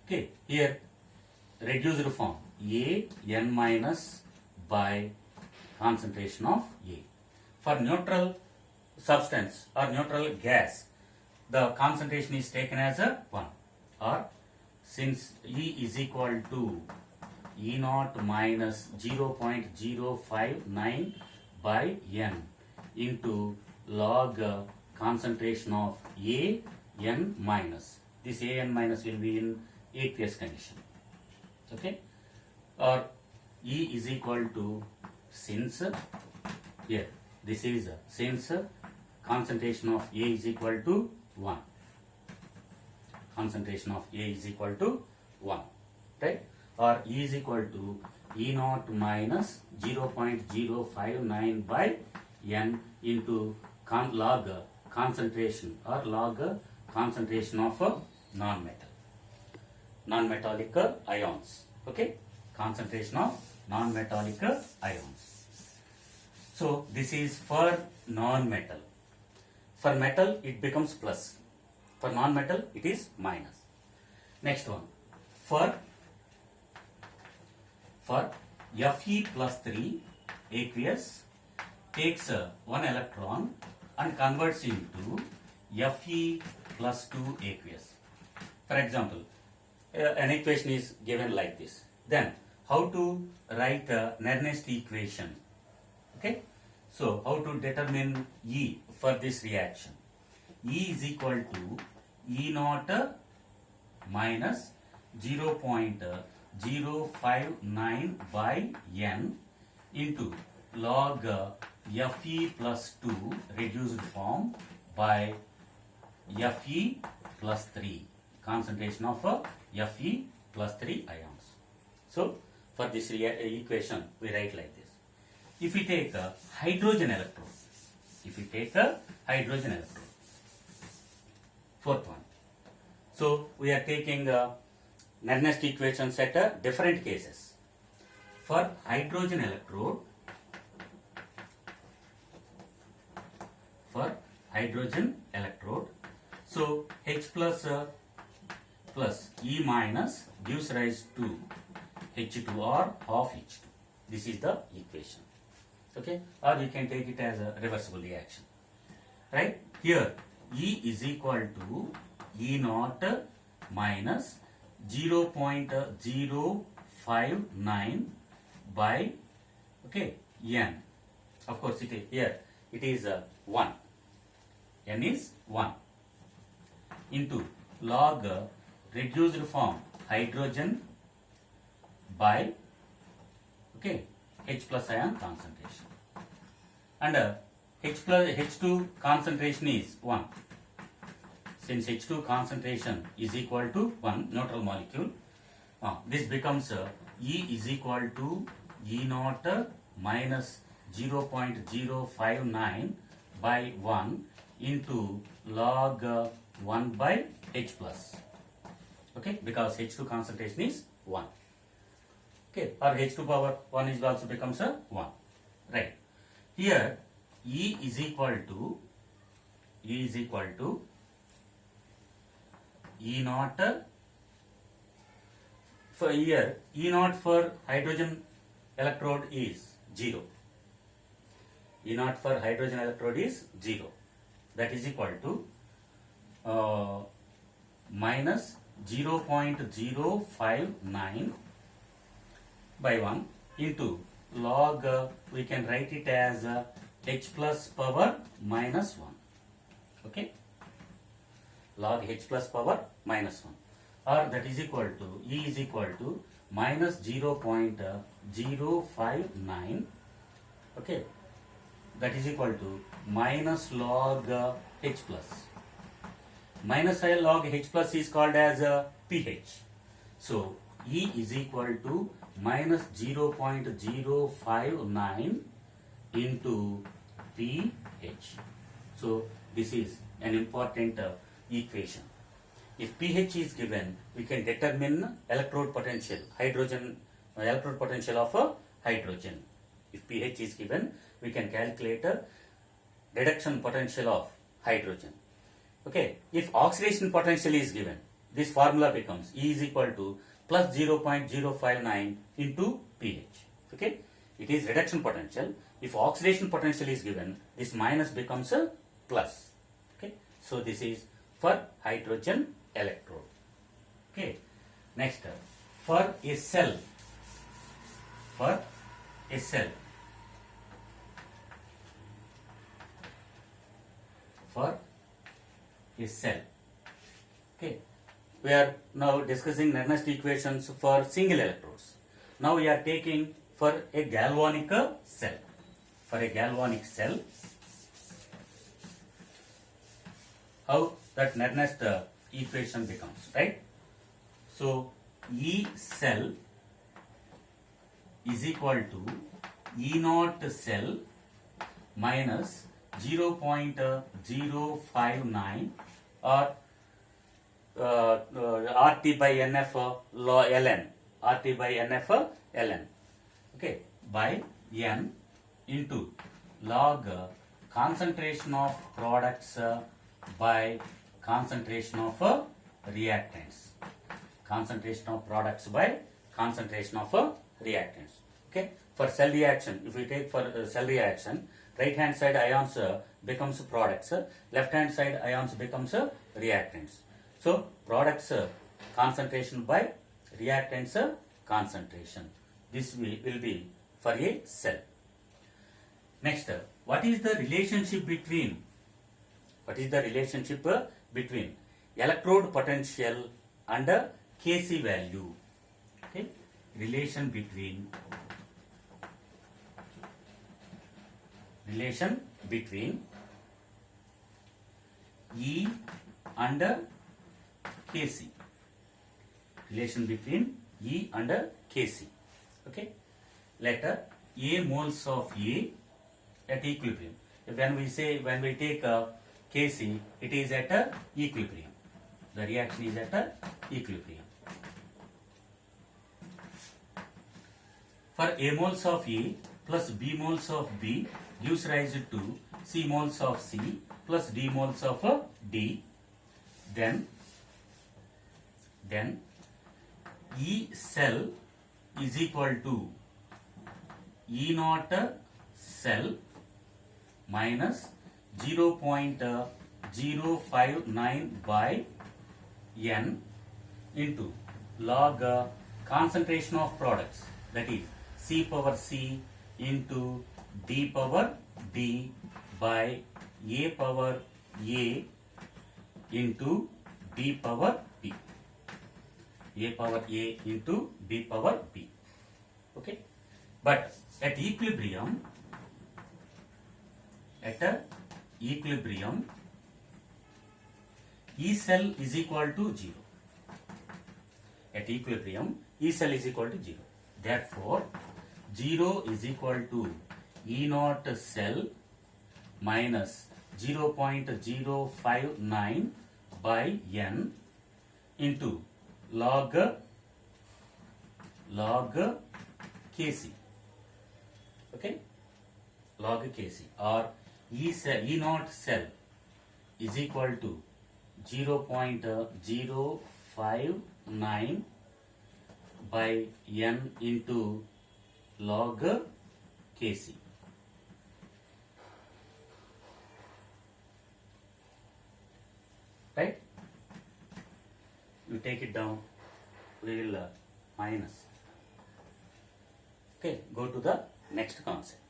Okay, here reduced form A n minus by concentration of A. For neutral substance or neutral gas, the concentration is taken as a 1, or since E is equal to E naught minus 0.059 by n into log concentration of A n minus. This A n minus will be in aqueous condition. Okay, or E is equal to, since here this is since concentration of A is equal to 1. Concentration of A is equal to 1, right? Or E is equal to E naught minus 0.059 by n into log concentration or log concentration of non-metallic ions. Okay, concentration of non-metallic ions. So this is for non-metal. For metal it becomes plus. For non-metal it is minus. Next one, for Fe plus 3 aqueous takes 1 electron and converts into Fe plus 2 aqueous. For example, an equation is given like this. Then how to write Nernst equation? Okay, so how to determine E for this reaction? E is equal to E naught minus 0.059 by n into log Fe plus 2 reduced form by Fe plus 3, concentration of Fe plus 3 ions. So for this equation we write like this. If we take a hydrogen electrode, fourth one. So we are taking Nernst equations at different cases. For hydrogen electrode, so H plus E minus gives rise to H2 or half H2. This is the equation. Okay, or you can take it as a reversible reaction. Right? Here E is equal to E naught minus 0.059 by n. Of course, here it is 1. N is 1 into log reduced form hydrogen by H plus ion concentration, and H2 concentration is 1. Since H2 concentration is equal to 1 neutral molecule, this becomes E is equal to E naught minus 0.059 by 1 into log 1 by H plus. Okay, because H2 concentration is 1. Okay, or H2 power 1 is also becomes 1. Right. Here E is equal to E naught for here E naught for hydrogen electrode is 0. E naught for hydrogen electrode is 0. That is equal to minus 0.059 by 1 into log, we can write it as H plus power minus 1. Okay, log H plus power minus 1, or that is equal to E is equal to minus 0.059. Okay, that is equal to minus log H plus. Minus log H plus is called as pH. So E is equal to minus 0.059 into pH. So this is an important equation. If pH is given, we can determine electrode potential, electrode potential of hydrogen. If pH is given, we can calculate reduction potential of hydrogen. Okay, if oxidation potential is given, this formula becomes E is equal to plus 0.059 into pH. Okay, it is reduction potential. If oxidation potential is given, this minus becomes a plus. Okay, so this is for hydrogen electrode. Okay, next for a cell, for a cell, for a cell. Okay, we are now discussing Nernst equations for single electrodes. Now we are taking for a galvanic cell. For a galvanic cell, how that Nernst equation becomes, right? So E cell is equal to E naught cell minus 0.059 or RT by NF ln, RT by NF ln, okay, by N into log concentration of products by concentration of reactants. Concentration of products by concentration of reactants. Okay, for cell reaction, if we take for cell reaction, right hand side ions becomes products, left hand side ions becomes reactants. So products concentration by reactants concentration. This will be for a cell. Next, what is the relationship between electrode potential and Kc value? Okay, relation between E and Kc. Relation between E and Kc. Okay, let A moles of A at equilibrium. When we take Kc, it is at equilibrium. The reaction is at equilibrium. For A moles of A plus B moles of B gives rise to C moles of C plus D moles of D. Then E cell is equal to E naught cell minus 0.059 by N into log concentration of products, that is C power C into D power D by A power A into B power B. A power A into B power B. Okay, but at equilibrium, E cell is equal to 0. At equilibrium, E cell is equal to 0. Therefore, 0 is equal to E naught cell minus 0.059 by N into log Kc. Okay, log Kc, or E naught cell is equal to 0.059 by N into log Kc. Right? You take it down, we will minus. Okay, go to the next concept.